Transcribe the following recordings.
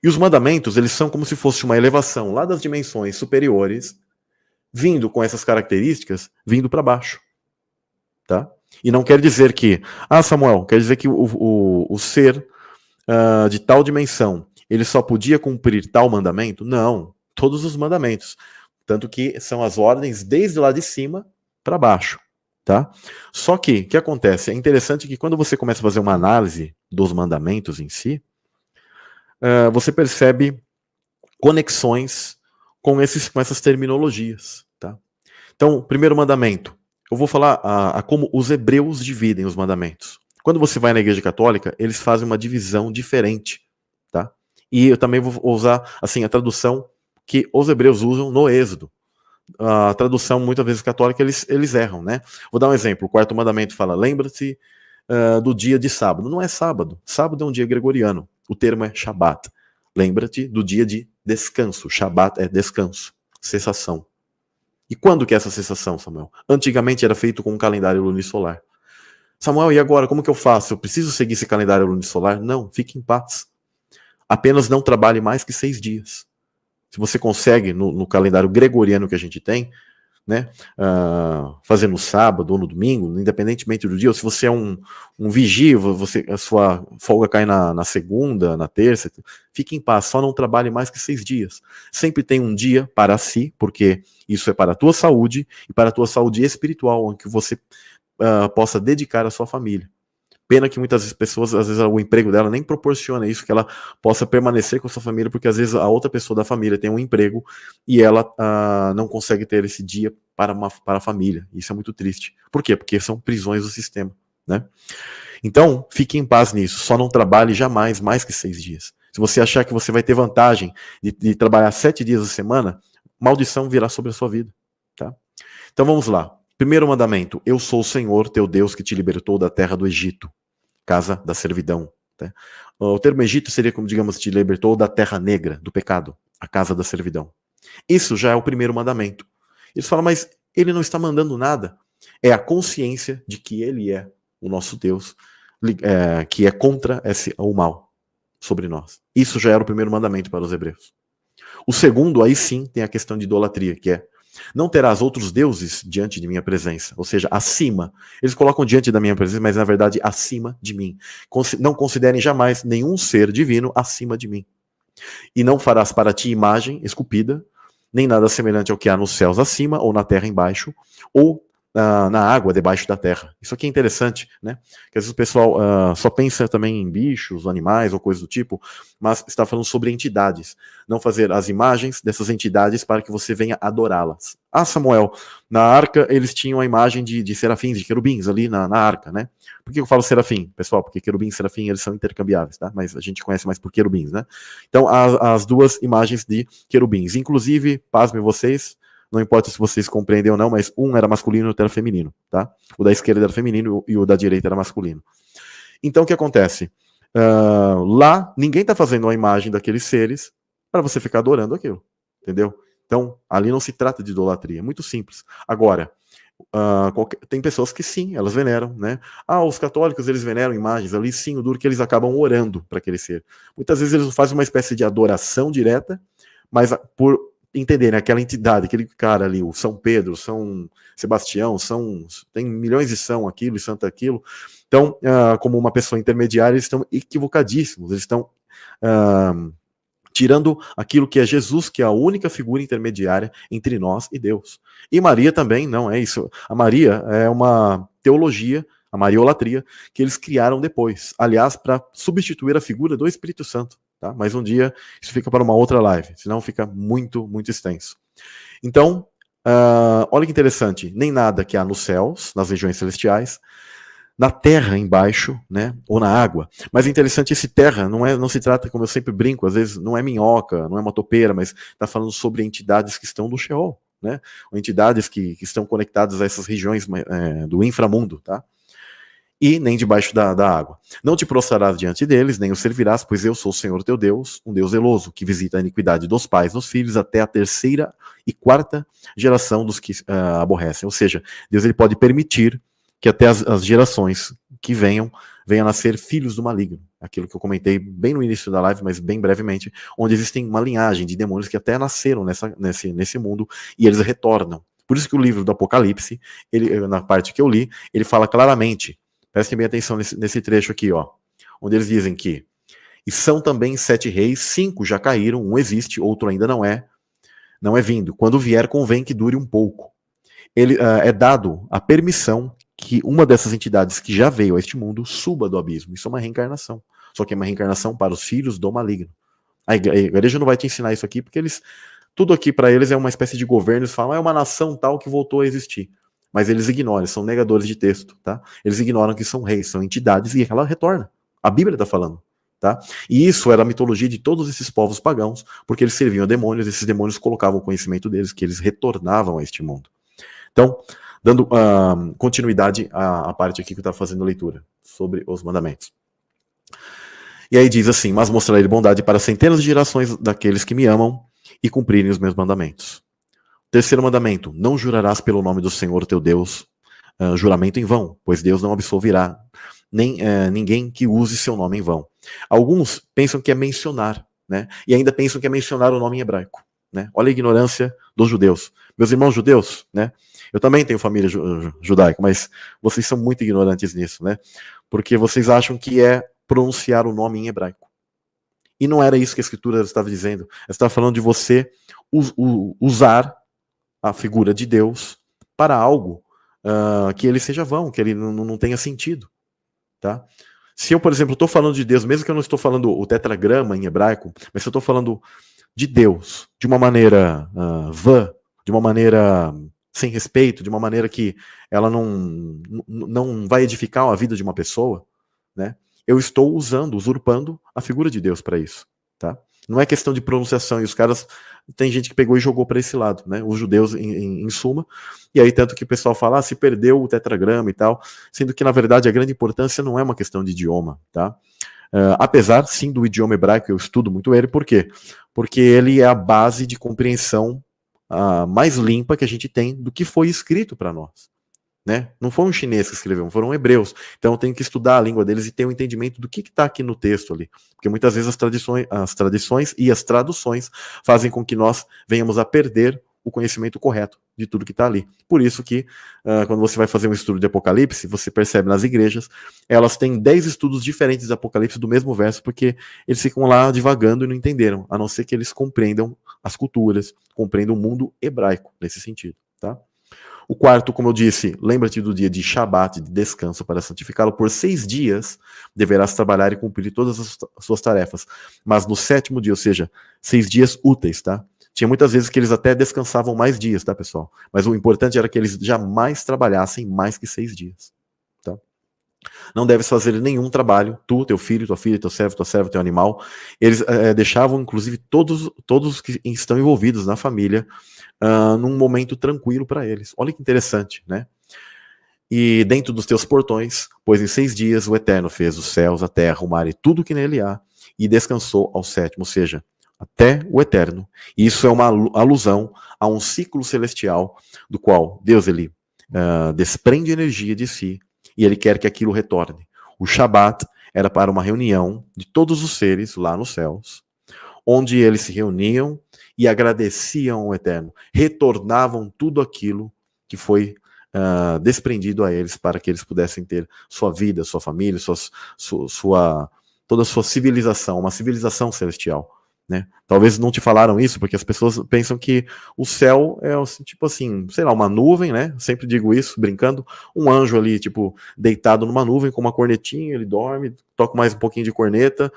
E os mandamentos, eles são como se fosse uma elevação lá das dimensões superiores, vindo com essas características, vindo para baixo. Tá? E não quer dizer que, Samuel, quer dizer que o ser de tal dimensão, ele só podia cumprir tal mandamento? Não, todos os mandamentos. Tanto que são as ordens desde lá de cima para baixo. Tá? Só que, o que acontece? É interessante que quando você começa a fazer uma análise dos mandamentos em si, você percebe conexões com essas terminologias. Tá? Então, primeiro mandamento, eu vou falar a como os hebreus dividem os mandamentos. Quando você vai na Igreja Católica, eles fazem uma divisão diferente. Tá? E eu também vou usar assim, a tradução que os hebreus usam no Êxodo. A tradução, muitas vezes católica, eles erram, né? Vou dar um exemplo. O quarto mandamento fala, lembra-te do dia de sábado. Não é sábado. Sábado é um dia gregoriano. O termo é Shabat. Lembra-te do dia de descanso. Shabat é descanso, cessação. E quando que é essa cessação, Samuel? Antigamente era feito com um calendário lunisolar. Samuel, e agora? Como que eu faço? Eu preciso seguir esse calendário lunisolar? Não, fique em paz. Apenas não trabalhe mais que 6 dias. Se você consegue, no calendário gregoriano que a gente tem, né, fazer no sábado ou no domingo, independentemente do dia, ou se você é um vigia, a sua folga cai na segunda, na terça, fique em paz, só não trabalhe mais que 6 dias. Sempre tem um dia para si, porque isso é para a tua saúde e para a tua saúde espiritual, onde você possa dedicar à sua família. Pena que muitas pessoas, às vezes o emprego dela nem proporciona isso, que ela possa permanecer com a sua família, porque às vezes a outra pessoa da família tem um emprego e ela não consegue ter esse dia para a família. Isso é muito triste. Por quê? Porque são prisões do sistema, né? Então, fique em paz nisso. Só não trabalhe jamais mais que 6 dias. Se você achar que você vai ter vantagem de trabalhar 7 dias a semana, maldição virá sobre a sua vida, tá? Então vamos lá. Primeiro mandamento, eu sou o Senhor, teu Deus, que te libertou da terra do Egito, casa da servidão. Tá? O termo Egito seria como, digamos, te libertou da terra negra, do pecado, a casa da servidão. Isso já é o primeiro mandamento. Eles falam, mas ele não está mandando nada. É a consciência de que ele é o nosso Deus, que é contra o mal sobre nós. Isso já era o primeiro mandamento para os hebreus. O segundo, aí sim, tem a questão de idolatria, que é não terás outros deuses diante de minha presença, ou seja, acima. Eles colocam diante da minha presença, mas na verdade acima de mim. Não considerem jamais nenhum ser divino acima de mim. E não farás para ti imagem esculpida, nem nada semelhante ao que há nos céus acima, ou na terra embaixo, ou na água debaixo da terra. Isso aqui é interessante, né? Que às vezes o pessoal só pensa também em bichos, animais ou coisas do tipo, mas está falando sobre entidades. Não fazer as imagens dessas entidades para que você venha adorá-las. Samuel, na arca eles tinham a imagem de serafins, de querubins ali na arca, né? Por que eu falo serafim, pessoal? Porque querubim e serafim eles são intercambiáveis, tá? Mas a gente conhece mais por querubins, né? Então, as duas imagens de querubins. Inclusive, pasmem vocês, não importa se vocês compreendem ou não, mas um era masculino e o outro era feminino, tá? O da esquerda era feminino e o da direita era masculino. Então, o que acontece? Lá, ninguém está fazendo uma imagem daqueles seres para você ficar adorando aquilo, entendeu? Então, ali não se trata de idolatria, é muito simples. Agora, tem pessoas que sim, elas veneram, né? Os católicos, eles veneram imagens ali, sim, o duro que eles acabam orando para aquele ser. Muitas vezes eles fazem uma espécie de adoração direta, mas por entenderem aquela entidade, aquele cara ali, o São Pedro, São Sebastião, tem milhões de São aquilo e santo aquilo. Então, como uma pessoa intermediária, eles estão equivocadíssimos, eles estão tirando aquilo que é Jesus, que é a única figura intermediária entre nós e Deus. E Maria também, não é isso. A Maria é uma teologia, a mariolatria, que eles criaram depois. Aliás, para substituir a figura do Espírito Santo. Tá? Mas um dia isso fica para uma outra live, senão fica muito, muito extenso. Então, olha que interessante, nem nada que há nos céus, nas regiões celestiais, na terra embaixo, né, ou na água. Mas é interessante, esse terra não se trata, como eu sempre brinco, às vezes não é minhoca, não é uma topeira, mas está falando sobre entidades que estão no Sheol, né, ou entidades que estão conectadas a essas regiões do inframundo, tá? E nem debaixo da água. Não te prostrarás diante deles, nem os servirás, pois eu sou o Senhor teu Deus, um Deus zeloso, que visita a iniquidade dos pais nos filhos até a 3ª e 4ª geração dos que aborrecem. Ou seja, Deus ele pode permitir que até as gerações que venham a nascer filhos do maligno. aquilo que eu comentei bem no início da live, mas bem brevemente, onde existem uma linhagem de demônios que até nasceram nesse mundo e eles retornam. Por isso que o livro do Apocalipse, na parte que eu li, ele fala claramente, prestem bem atenção nesse trecho aqui, ó, onde eles dizem que e são também 7 reis, 5 já caíram, um existe, outro ainda não é vindo. Quando vier, convém que dure um pouco. Ele é dado a permissão que uma dessas entidades que já veio a este mundo suba do abismo. Isso é uma reencarnação. Só que é uma reencarnação para os filhos do maligno. A igreja não vai te ensinar isso aqui, porque tudo aqui para eles é uma espécie de governo. Eles falam, é uma nação tal que voltou a existir. Mas eles ignoram, são negadores de texto. Tá? Eles ignoram que são reis, são entidades e ela retorna. A Bíblia está falando. Tá? E isso era a mitologia de todos esses povos pagãos, porque eles serviam a demônios, esses demônios colocavam o conhecimento deles, que eles retornavam a este mundo. Então, dando continuidade à parte aqui que eu estava fazendo a leitura, sobre os mandamentos. E aí diz assim, mas mostrarei bondade para centenas de gerações daqueles que me amam e cumprirem os meus mandamentos. Terceiro mandamento, não jurarás pelo nome do Senhor teu Deus, juramento em vão, pois Deus não absolverá nem ninguém que use seu nome em vão. Alguns pensam que é mencionar, né? E ainda pensam que é mencionar o nome em hebraico, né? Olha a ignorância dos judeus. Meus irmãos judeus, né? Eu também tenho família judaica, mas vocês são muito ignorantes nisso, né? Porque vocês acham que é pronunciar o nome em hebraico. E não era isso que a Escritura estava dizendo. Ela estava falando de você usar a figura de Deus para algo que ele seja vão, que ele não tenha sentido. Tá? Se eu, por exemplo, estou falando de Deus, mesmo que eu não estou falando o tetragrama em hebraico, mas se eu estou falando de Deus de uma maneira vã, de uma maneira sem respeito, de uma maneira que ela não vai edificar a vida de uma pessoa, né? Eu estou usurpando a figura de Deus para isso. Tá? Não é questão de pronunciação, e os caras, tem gente que pegou e jogou para esse lado, né? Os judeus em suma, e aí tanto que o pessoal fala, se perdeu o tetragrama e tal, sendo que na verdade a grande importância não é uma questão de idioma, tá? Apesar sim do idioma hebraico, eu estudo muito ele, por quê? Porque ele é a base de compreensão mais limpa que a gente tem do que foi escrito para nós. Né? Não foi um chinês que escreveu, foram hebreus. Então tem que estudar a língua deles e ter um entendimento do que está aqui no texto ali. Porque muitas vezes as tradições e as traduções fazem com que nós venhamos a perder o conhecimento correto de tudo que está ali. Por isso que quando você vai fazer um estudo de Apocalipse, você percebe nas igrejas, elas têm 10 estudos diferentes de Apocalipse do mesmo verso, porque eles ficam lá divagando e não entenderam, a não ser que eles compreendam as culturas, compreendam o mundo hebraico nesse sentido, tá? O quarto, como eu disse, lembra-te do dia de Shabat, de descanso, para santificá-lo. Por 6 dias deverás trabalhar e cumprir todas as suas tarefas. Mas no 7º dia, ou seja, 6 dias úteis, tá? Tinha muitas vezes que eles até descansavam mais dias, tá, pessoal? Mas o importante era que eles jamais trabalhassem mais que 6 dias, tá? Não deves fazer nenhum trabalho, tu, teu filho, tua filha, teu servo, tua serva, teu animal. Eles deixavam, inclusive, todos os que estão envolvidos na família num momento tranquilo para eles. Olha que interessante, né? E dentro dos teus portões, pois em 6 dias o Eterno fez os céus, a terra, o mar e tudo que nele há, e descansou ao 7º, ou seja, até o Eterno. E isso é uma alusão a um ciclo celestial, do qual Deus ele desprende energia de si, e ele quer que aquilo retorne. O Shabat era para uma reunião de todos os seres lá nos céus, onde eles se reuniam e agradeciam ao Eterno, retornavam tudo aquilo que foi desprendido a eles para que eles pudessem ter sua vida, sua família, toda a sua civilização, uma civilização celestial. Né? Talvez não te falaram isso, porque as pessoas pensam que o céu é tipo assim, sei lá, uma nuvem, né? Sempre digo isso, brincando, um anjo ali, tipo, deitado numa nuvem com uma cornetinha, ele dorme, toca mais um pouquinho de corneta,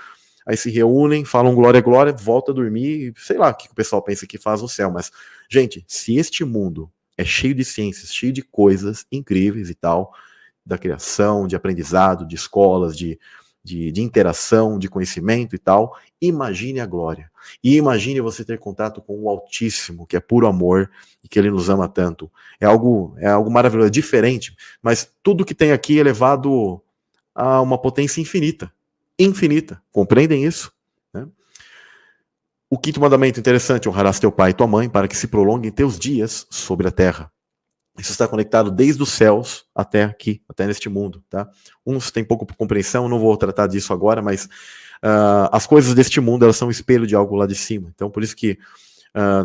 aí se reúnem, falam glória, glória, volta a dormir, sei lá o que o pessoal pensa que faz no céu, mas, gente, se este mundo é cheio de ciências, cheio de coisas incríveis e tal, da criação, de aprendizado, de escolas, de interação, de conhecimento e tal, imagine a glória. E imagine você ter contato com o Altíssimo, que é puro amor e que ele nos ama tanto. É algo maravilhoso, diferente, mas tudo que tem aqui é elevado a uma potência infinita. Infinita. Compreendem isso? Né? O 5º mandamento interessante, honrarás teu pai e tua mãe para que se prolonguem teus dias sobre a terra. Isso está conectado desde os céus até aqui, até neste mundo, tá? Uns têm pouco compreensão, não vou tratar disso agora, mas as coisas deste mundo, elas são um espelho de algo lá de cima. Então, por isso que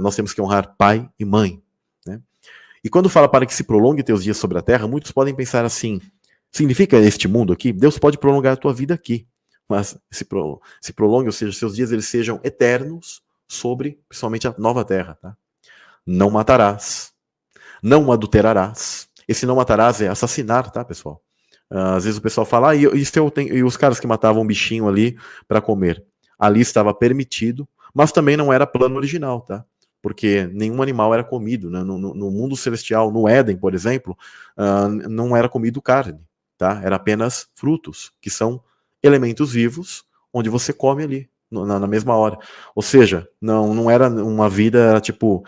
nós temos que honrar pai e mãe, né? E quando fala para que se prolongue teus dias sobre a terra, muitos podem pensar assim, significa este mundo aqui? Deus pode prolongar a tua vida aqui, mas se prolongue, ou seja, seus dias eles sejam eternos sobre, principalmente, a nova terra, tá? Não matarás, não adulterarás. Esse não matarás é assassinar, tá, pessoal? Às vezes o pessoal fala, e os caras que matavam um bichinho ali para comer. Ali estava permitido, mas também não era plano original, tá? Porque nenhum animal era comido, né? No mundo celestial, no Éden, por exemplo, não era comido carne, tá? Era apenas frutos, que são elementos vivos, onde você come ali, na mesma hora. Ou seja, não era uma vida, tipo,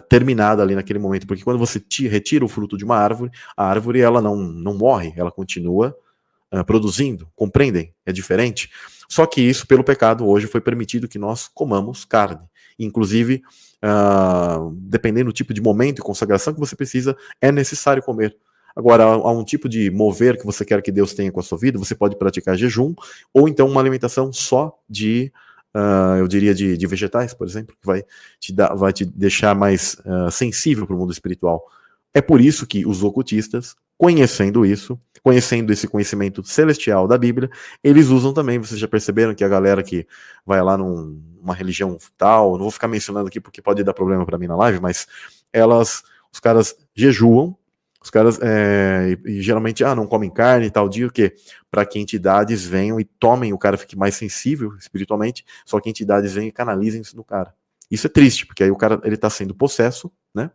terminada ali naquele momento, porque quando você retira o fruto de uma árvore, a árvore ela não morre, ela continua produzindo, compreendem? É diferente. Só que isso, pelo pecado, hoje foi permitido que nós comamos carne. Inclusive, dependendo do tipo de momento e consagração que você precisa, é necessário comer. Agora, há um tipo de mover que você quer que Deus tenha com a sua vida, você pode praticar jejum, ou então uma alimentação só de eu diria de vegetais, por exemplo, que vai te deixar mais sensível para o mundo espiritual. É por isso que os ocultistas, conhecendo isso, conhecendo esse conhecimento celestial da Bíblia, eles usam também, vocês já perceberam que a galera que vai lá numa religião tal, não vou ficar mencionando aqui porque pode dar problema para mim na live, mas os caras jejuam, os caras e geralmente não comem carne e tal dia, o quê? Para que entidades venham e tomem, o cara fique mais sensível espiritualmente, só que entidades venham e canalizem isso no cara. Isso é triste, porque aí o cara ele tá sendo possesso, né?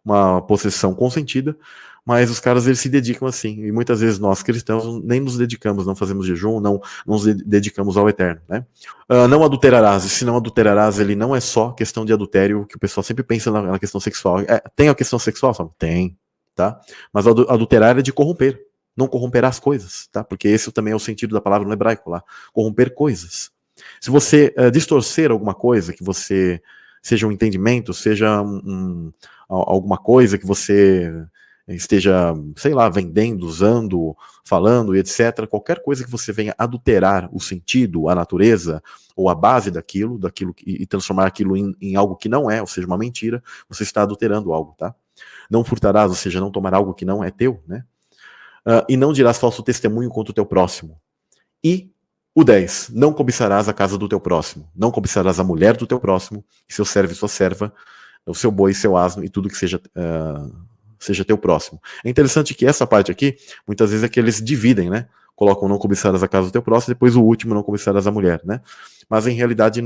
Uma possessão consentida, mas os caras eles se dedicam assim, e muitas vezes nós cristãos nem nos dedicamos, não fazemos jejum, não nos dedicamos ao eterno, né? Não adulterarás, e se não adulterarás, ele não é só questão de adultério, que o pessoal sempre pensa na questão sexual. Tem a questão sexual? Tem, tá? Mas adulterar é de corromper, não corromperá as coisas, tá? Porque esse também é o sentido da palavra no hebraico lá, corromper coisas. Se você distorcer alguma coisa, que você seja um entendimento, seja alguma coisa que você esteja, sei lá, vendendo, usando, falando e etc. Qualquer coisa que você venha adulterar o sentido, a natureza ou a base daquilo e transformar aquilo em algo que não é, ou seja, uma mentira, você está adulterando algo, tá? Não furtarás, ou seja, não tomar algo que não é teu, né? E não dirás falso testemunho contra o teu próximo. E o 10, não cobiçarás a casa do teu próximo, não cobiçarás a mulher do teu próximo, seu servo e sua serva, o seu boi, seu asno e tudo que seja teu próximo. É interessante que essa parte aqui, muitas vezes é que eles dividem, né? Colocam não cobiçarás a casa do teu próximo, depois o último não cobiçarás a mulher, né? Mas em realidade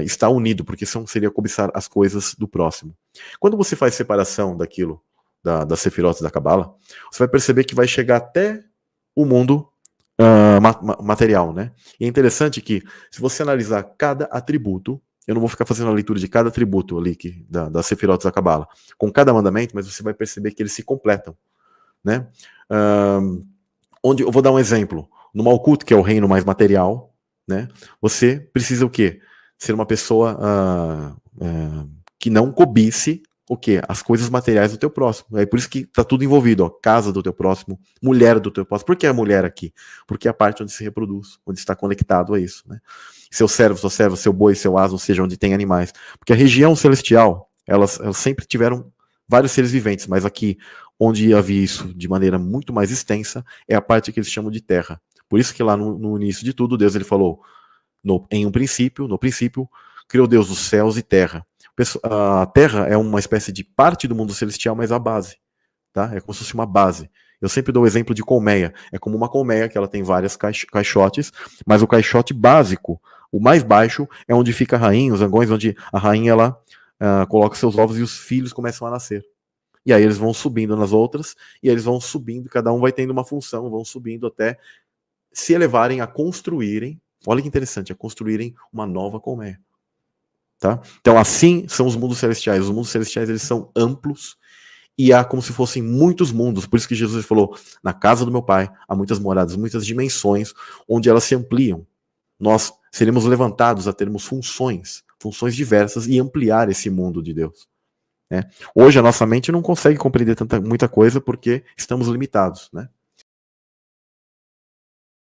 está unido, porque seria cobiçar as coisas do próximo. Quando você faz separação daquilo, das sefirotes da Cabala, você vai perceber que vai chegar até o mundo material, né? E é interessante que, se você analisar cada atributo, eu não vou ficar fazendo a leitura de cada atributo ali das sefirotes da Cabala, com cada mandamento, mas você vai perceber que eles se completam, né? Onde eu vou dar um exemplo. No Malkuth, que é o reino mais material, né? Você precisa o quê? Ser uma pessoa que não cobice o quê? As coisas materiais do teu próximo. É por isso que tá tudo envolvido, ó. Casa do teu próximo, mulher do teu próximo. Por que a mulher aqui? Porque é a parte onde se reproduz, onde está conectado a isso, né? Seu servo, sua serva, seu boi, seu asno, ou seja, onde tem animais. Porque a região celestial, elas sempre tiveram vários seres viventes, mas aqui, onde havia isso de maneira muito mais extensa, é a parte que eles chamam de terra. Por isso que lá no início de tudo, Deus ele falou, no princípio, criou Deus os céus e terra. A terra é uma espécie de parte do mundo celestial, mas a base, tá? É como se fosse uma base. Eu sempre dou o exemplo de colmeia. É como uma colmeia que ela tem várias caixotes, mas o caixote básico, o mais baixo, é onde fica a rainha, os zangões, onde a rainha ela coloca seus ovos e os filhos começam a nascer. E aí eles vão subindo nas outras, e eles vão subindo, cada um vai tendo uma função, vão subindo até se elevarem a construírem, olha que interessante, a construírem uma nova colmeia. Tá? Então assim são os mundos celestiais. Os mundos celestiais eles são amplos e há como se fossem muitos mundos. Por isso que Jesus falou, na casa do meu pai há muitas moradas, muitas dimensões onde elas se ampliam. Nós seremos levantados a termos funções diversas e ampliar esse mundo de Deus. né? Hoje a nossa mente não consegue compreender muita coisa porque estamos limitados, né?